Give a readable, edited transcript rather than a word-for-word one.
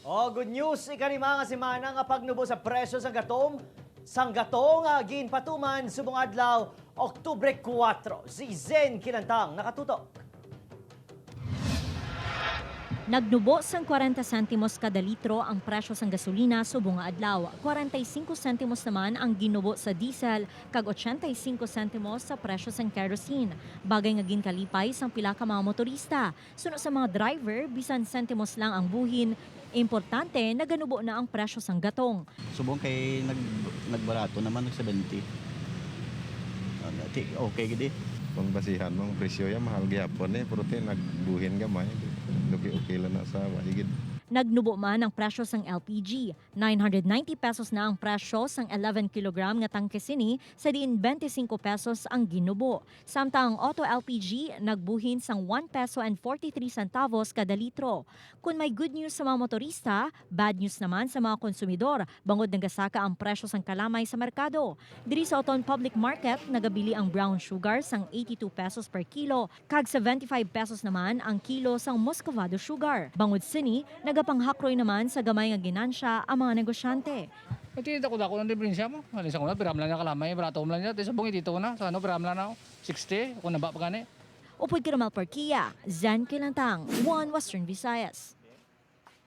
Oh, good news ikanima nga semana nga pagnubo sa presyo sang gatong ginpatuman subong adlaw Oktubre 4. Si Zen Kilantang nakatutok. Nagnubo sang 40 sentimos kada litro ang presyo sang gasolina subong nga adlaw. 45 sentimos naman ang ginubo sa diesel kag 85 sentimos sa presyo sang kerosene. Bagay nga ginkalipay sang pila ka mga motorista. Suno sa mga driver bisan sentimos lang ang buhin. Importante naganubo na ang presyo sang gatong. Subong kay nagbarato naman ng 70. Okay gidi. Kung basihan mong presyo yan, mahal gyapon pero nagbuhin gamay. Okay lang na sa mahigid. Nagnubo man ang presyo sang LPG. 990 pesos na ang presyo sang 11 kilogram nga tangke sini sa diin 25 pesos ang ginubo. Samtang ang auto LPG nagbuhin sang 1 peso and 43 centavos kada litro. Kung may good news sa mga motorista, bad news naman sa mga konsumidor bangod nagasaka ang presyo sang kalamay sa merkado. Diri sa Auton Public Market, nagabili ang brown sugar sang 82 pesos per kilo, kag 75 pesos naman ang kilo sang Muscovado sugar. Bangod sini, nagapanghakroy naman sa gamay nga ginansya ang mga negosyante. Iti dako ng diferensya mo. Alisa ko na, piram lang niya kalamay, barato mo lang niya. Sa bungi dito ko na, sa piram lang na ako. 60, kung naba pa gani. Upod Kiramal Parkia, Zen Kilantang, One Western Visayas.